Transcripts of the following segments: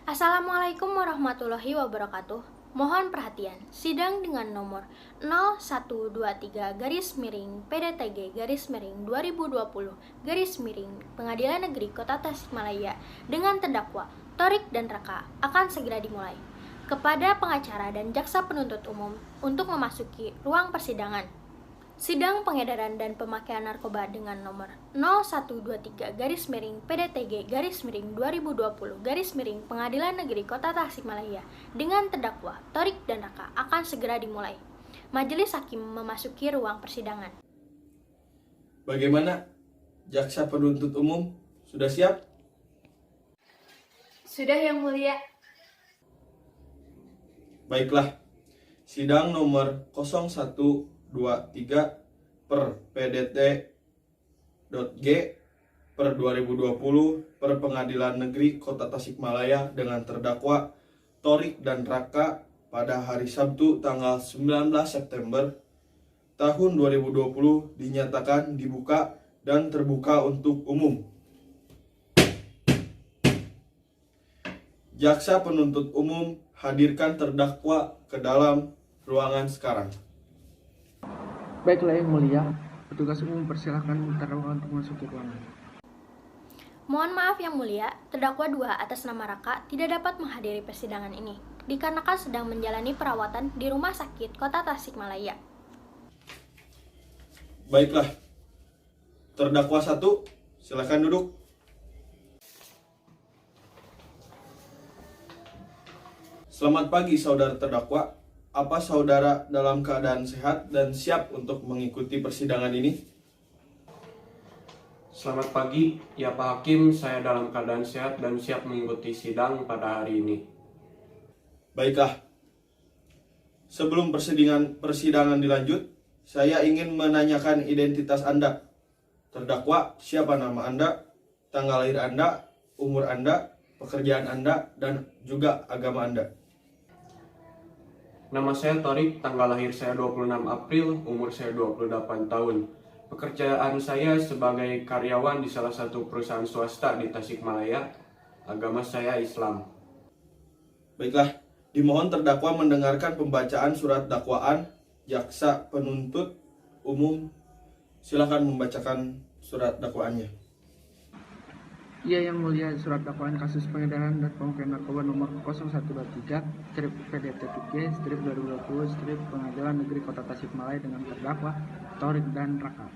Assalamualaikum warahmatullahi wabarakatuh. Mohon perhatian, sidang dengan nomor 0123-PDTG-2020 Pengadilan Negeri Kota Tasikmalaya dengan terdakwa Thorik dan Raka akan segera dimulai. Kepada pengacara dan jaksa penuntut umum untuk memasuki ruang persidangan. Sidang pengedaran dan pemakaian narkoba dengan nomor 0123-PDTG-2020 Pengadilan Negeri Kota Tasikmalaya dengan terdakwa Thorik dan Raka akan segera dimulai. Majelis Hakim memasuki ruang persidangan. Bagaimana? Jaksa penuntut umum sudah siap? Sudah, Yang Mulia. Baiklah. Sidang nomor 0123 per PDT.G per 2020 per Pengadilan Negeri Kota Tasikmalaya dengan terdakwa Thorik dan Raka pada hari Sabtu tanggal 19 September tahun 2020 dinyatakan dibuka dan terbuka untuk umum. Jaksa penuntut umum hadirkan terdakwa ke dalam ruangan sekarang. Baiklah Yang Mulia, petugas umum persilahkan terdakwa untuk masuk ke ruangan. Mohon maaf Yang Mulia, terdakwa 2 atas nama Raka tidak dapat menghadiri persidangan ini dikarenakan sedang menjalani perawatan di Rumah Sakit Kota Tasikmalaya. Baiklah. Terdakwa 1, silakan duduk. Selamat pagi saudara terdakwa. Apa saudara dalam keadaan sehat dan siap untuk mengikuti persidangan ini? Selamat pagi, ya Pak Hakim, saya dalam keadaan sehat dan siap mengikuti sidang pada hari ini. Baiklah. Sebelum persidangan dilanjut, saya ingin menanyakan identitas Anda. Terdakwa, siapa nama Anda, tanggal lahir Anda, umur Anda, pekerjaan Anda, dan juga agama Anda. Nama saya Thorik, tanggal lahir saya 26 April, umur saya 28 tahun. Pekerjaan saya sebagai karyawan di salah satu perusahaan swasta di Tasikmalaya. Agama saya Islam. Baiklah, dimohon terdakwa mendengarkan pembacaan surat dakwaan. Jaksa penuntut umum silakan membacakan surat dakwaannya. Iya Yang Mulia, surat dakwaan kasus pengedaran dan pemakaian narkoba nomor 0123-PDT3-2020 Pengadilan Negeri Kota Tasikmalaya dengan terdakwa Thorik dan Raka.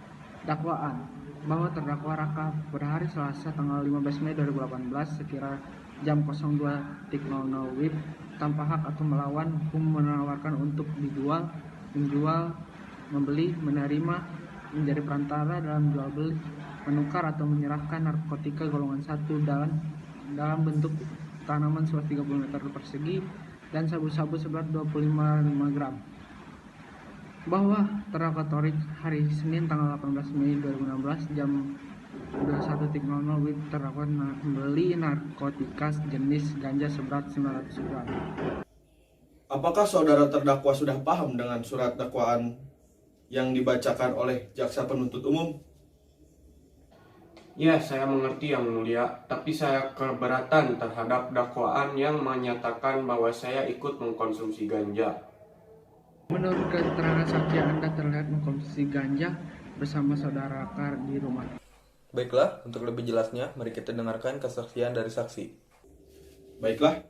Dakwaan bahwa terdakwa Raka pada hari Selasa tanggal 15 Mei 2018 sekira jam 02.00 WIB tanpa hak atau melawan hukum menawarkan untuk dijual, menjual, membeli, menerima, menjadi perantara dalam jual beli, menukar atau menyerahkan narkotika golongan 1 dalam bentuk tanaman seluas 30 meter persegi dan sabu-sabu seberat 25 gram. Bahwa terdakwa Thorik hari Senin tanggal 18 Mei 2016 jam 21.00 WIB terdakwa membeli narkotika jenis ganja seberat 900 gram. Apakah saudara terdakwa sudah paham dengan surat dakwaan yang dibacakan oleh jaksa penuntut umum? Ya, saya mengerti Yang Mulia, tapi saya keberatan terhadap dakwaan yang menyatakan bahwa saya ikut mengkonsumsi ganja. Menurut keterangan saksi, Anda terlihat mengkonsumsi ganja bersama saudara Raka di rumah. Baiklah, untuk lebih jelasnya, mari kita dengarkan kesaksian dari saksi. Baiklah.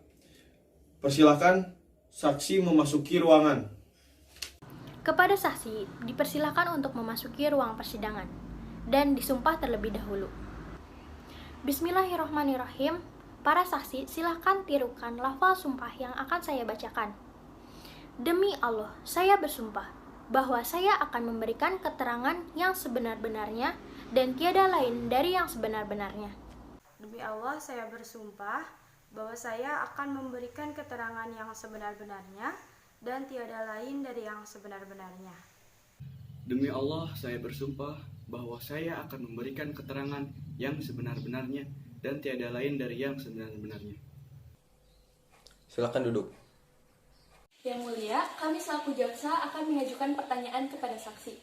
Persilakan saksi memasuki ruangan. Kepada saksi, dipersilakan untuk memasuki ruang persidangan dan disumpah terlebih dahulu. Bismillahirrahmanirrahim. Para saksi, silakan tirukan lafal sumpah yang akan saya bacakan. Demi Allah, saya bersumpah bahwa saya akan memberikan keterangan yang sebenar-benarnya dan tiada lain dari yang sebenar-benarnya. Demi Allah, saya bersumpah bahwa saya akan memberikan keterangan yang sebenar-benarnya dan tiada lain dari yang sebenar-benarnya. Demi Allah, saya bersumpah bahwa saya akan memberikan keterangan yang sebenar-benarnya dan tiada lain dari yang sebenar-benarnya. Silakan duduk. Yang Mulia, kami selaku jaksa akan mengajukan pertanyaan kepada saksi.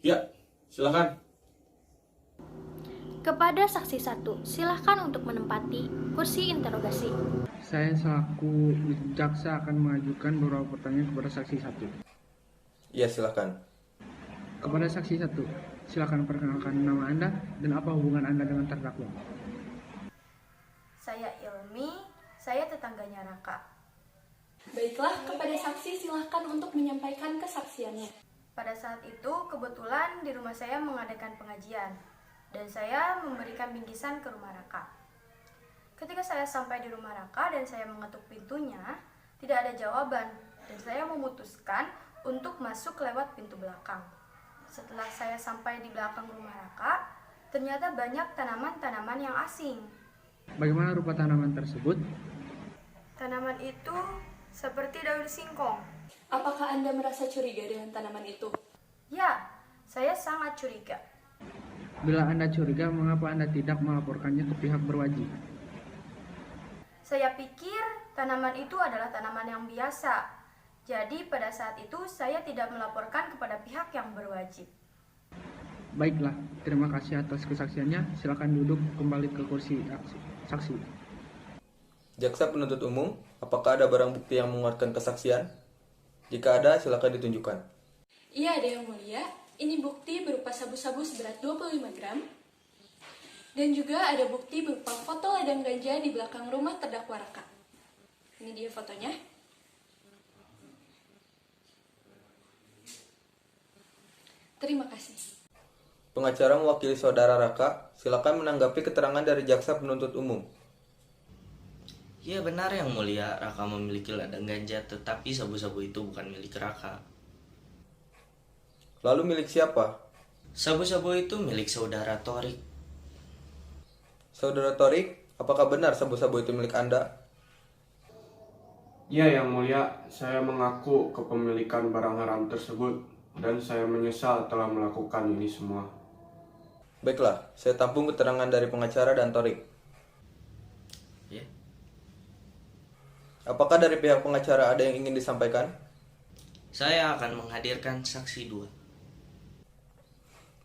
Ya, silakan. Kepada saksi 1, silahkan untuk menempati kursi interogasi. Saya selaku jaksa akan mengajukan beberapa pertanyaan kepada saksi 1. Iya, silakan. Kepada saksi 1, silakan perkenalkan nama Anda dan apa hubungan Anda dengan terdakwa. Saya Ilmi, saya tetangganya Raka. Baiklah, kepada saksi silahkan untuk menyampaikan kesaksiannya. Pada saat itu, kebetulan di rumah saya mengadakan pengajian, dan saya memberikan bingkisan ke rumah Raka. Ketika saya sampai di rumah Raka dan saya mengetuk pintunya, tidak ada jawaban, dan saya memutuskan untuk masuk lewat pintu belakang. Setelah saya sampai di belakang rumah Raka, ternyata banyak tanaman-tanaman yang asing. Bagaimana rupa tanaman tersebut? Tanaman itu seperti daun singkong. Apakah Anda merasa curiga dengan tanaman itu? Ya, saya sangat curiga. Bila Anda curiga, mengapa Anda tidak melaporkannya ke pihak berwajib? Saya pikir tanaman itu adalah tanaman yang biasa. Jadi pada saat itu saya tidak melaporkan kepada pihak yang berwajib. Baiklah, terima kasih atas kesaksiannya. Silakan duduk kembali ke kursi saksi. Jaksa penuntut umum, apakah ada barang bukti yang menguatkan kesaksian? Jika ada, silakan ditunjukkan. Iya, ada yang mulia. Ini bukti berupa sabu-sabu seberat 25 gram. Dan juga ada bukti berupa foto ladang ganja di belakang rumah terdakwa Raka. Ini dia fotonya. Terima kasih. Pengacara mewakili saudara Raka, silakan menanggapi keterangan dari jaksa penuntut umum. Ya benar yang mulia, Raka memiliki ladang ganja, tetapi sabu-sabu itu bukan milik Raka. Lalu milik siapa? Sabu-sabu itu milik saudara Torik. Saudara Torik, apakah benar sabu-sabu itu milik Anda? Ya yang mulia, saya mengaku kepemilikan barang haram tersebut dan saya menyesal telah melakukan ini semua. Baiklah, saya tampung keterangan dari pengacara dan Torik. Ya. Apakah dari pihak pengacara ada yang ingin disampaikan? Saya akan menghadirkan saksi 2.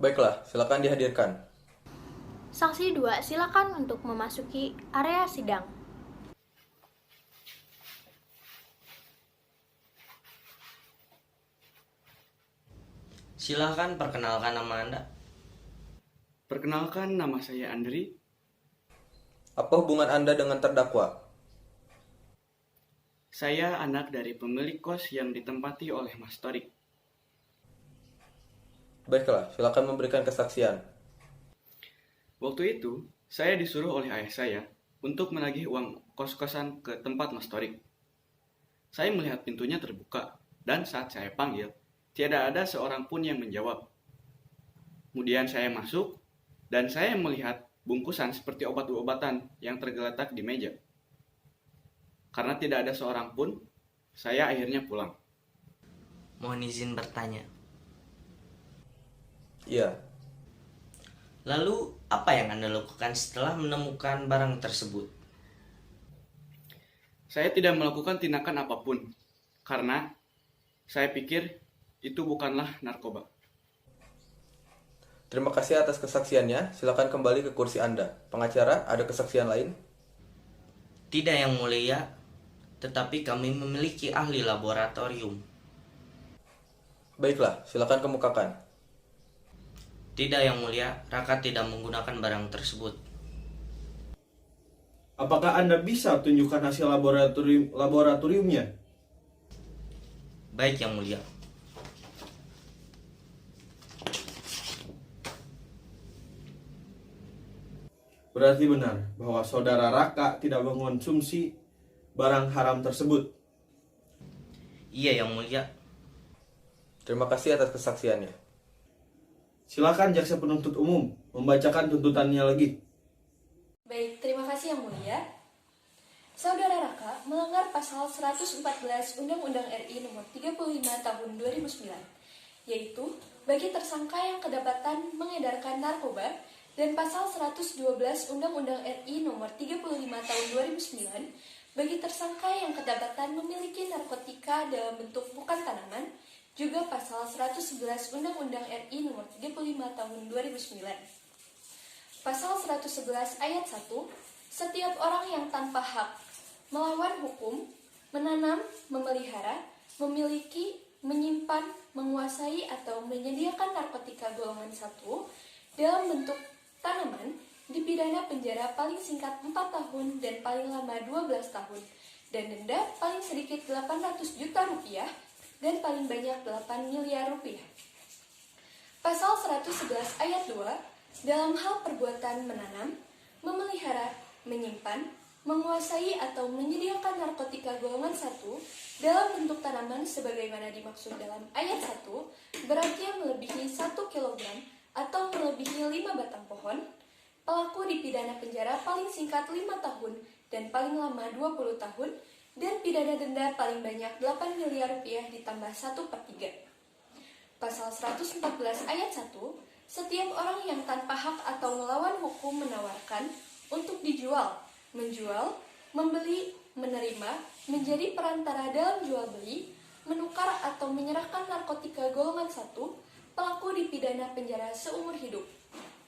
Baiklah, silakan dihadirkan. Saksi 2, silakan untuk memasuki area sidang. Silakan perkenalkan nama Anda. Perkenalkan, nama saya Andri. Apa hubungan Anda dengan terdakwa? Saya anak dari pemilik kos yang ditempati oleh Mas Torik. Baiklah, silakan memberikan kesaksian. Waktu itu, saya disuruh oleh ayah saya untuk menagih uang kos-kosan ke tempat Mas Torik. Saya melihat pintunya terbuka, dan saat saya panggil, tiada ada seorang pun yang menjawab. Kemudian saya masuk, dan saya melihat bungkusan seperti obat-obatan yang tergeletak di meja. Karena tidak ada seorang pun, saya akhirnya pulang. Mohon izin bertanya. Iya. Lalu, apa yang Anda lakukan setelah menemukan barang tersebut? Saya tidak melakukan tindakan apapun, karena saya pikir itu bukanlah narkoba. Terima kasih atas kesaksiannya. Silakan kembali ke kursi Anda. Pengacara, ada kesaksian lain? Tidak yang mulia, tetapi kami memiliki ahli laboratorium. Baiklah, silakan kemukakan. Tidak yang mulia, Raka tidak menggunakan barang tersebut. Apakah Anda bisa tunjukkan hasil laboratoriumnya? Baik yang mulia. Berarti benar bahwa saudara Raka tidak mengonsumsi barang haram tersebut. Iya yang mulia. Terima kasih atas kesaksiannya. Silakan jaksa penuntut umum membacakan tuntutannya lagi. Baik, terima kasih yang mulia. Saudara Raka melanggar pasal 114 Undang-Undang RI nomor 35 tahun 2009, yaitu bagi tersangka yang kedapatan mengedarkan narkoba, dan pasal 112 Undang-Undang RI nomor 35 tahun 2009 bagi tersangka yang kedapatan memiliki narkotika dalam bentuk bukan tanaman, juga pasal 111 Undang-Undang RI nomor 35 tahun 2009. Pasal 111 ayat 1, setiap orang yang tanpa hak melawan hukum, menanam, memelihara, memiliki, menyimpan, menguasai atau menyediakan narkotika golongan 1 dalam bentuk tanaman dipidana penjara paling singkat 4 tahun dan paling lama 12 tahun dan denda paling sedikit 800 juta rupiah dan paling banyak 8 miliar rupiah. Pasal 111 ayat 2 dalam hal perbuatan menanam, memelihara, menyimpan, menguasai atau menyediakan narkotika golongan 1 dalam bentuk tanaman sebagaimana dimaksud dalam ayat 1 berat yang melebihi 1 kg atau melebihi 5 batang pohon, pelaku dipidana penjara paling singkat 5 tahun dan paling lama 20 tahun dan pidana denda paling banyak 8 miliar rupiah ditambah 1/3. Pasal 114 ayat 1, setiap orang yang tanpa hak atau melawan hukum menawarkan untuk dijual, menjual, membeli, menerima, menjadi perantara dalam jual beli, menukar atau menyerahkan narkotika golongan 1, pelaku dipidana penjara seumur hidup.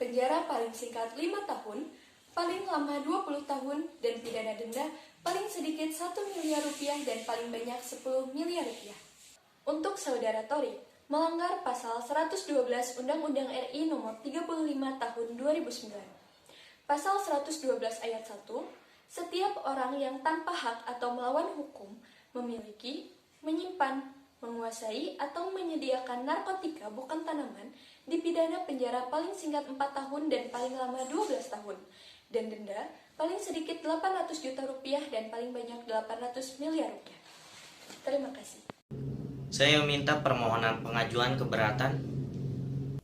Penjara paling singkat 5 tahun, paling lama 20 tahun, dan pidana denda paling sedikit 1 miliar rupiah dan paling banyak 10 miliar rupiah. Untuk saudara Torik, melanggar pasal 112 Undang-Undang RI nomor 35 tahun 2009. Pasal 112 ayat 1, setiap orang yang tanpa hak atau melawan hukum memiliki, menyimpan, menguasai atau menyediakan narkotika bukan tanaman dipidana penjara paling singkat 4 tahun dan paling lama 12 tahun dan denda paling sedikit 800 juta rupiah dan paling banyak 800 miliar rupiah. Terima kasih. Saya minta permohonan pengajuan keberatan.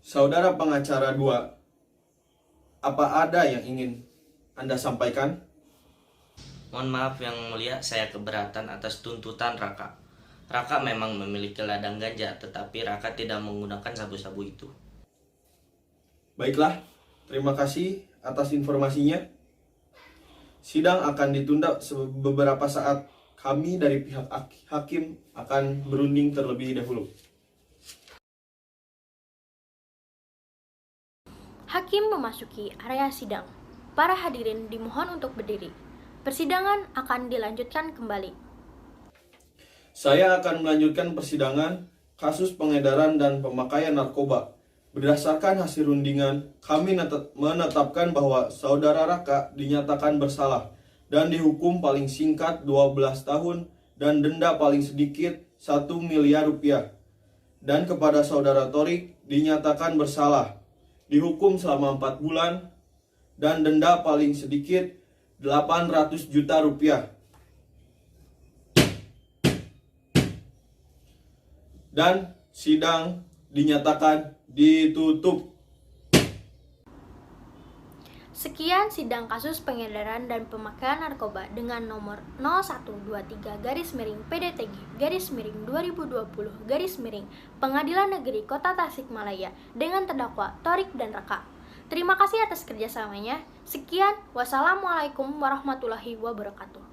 Saudara pengacara 2, apa ada yang ingin Anda sampaikan? Mohon maaf yang mulia, saya keberatan atas tuntutan Raka. Raka memang memiliki ladang ganja, tetapi Raka tidak menggunakan sabu-sabu itu. Baiklah, terima kasih atas informasinya. Sidang akan ditunda beberapa saat. Kami dari pihak hakim akan berunding terlebih dahulu. Hakim memasuki area sidang. Para hadirin dimohon untuk berdiri. Persidangan akan dilanjutkan kembali. Saya akan melanjutkan persidangan kasus pengedaran dan pemakaian narkoba. Berdasarkan hasil rundingan, kami menetapkan bahwa saudara Raka dinyatakan bersalah dan dihukum paling singkat 12 tahun dan denda paling sedikit 1 miliar rupiah. Dan kepada saudara Torik dinyatakan bersalah, dihukum selama 4 bulan dan denda paling sedikit 800 juta rupiah. Dan sidang dinyatakan ditutup. Sekian sidang kasus pengedaran dan pemakaian narkoba dengan nomor 0123-PDTG-2020-2020 Pengadilan Negeri Kota Tasikmalaya dengan terdakwa Torik dan Raka. Terima kasih atas kerjasamanya. Sekian, wassalamualaikum warahmatullahi wabarakatuh.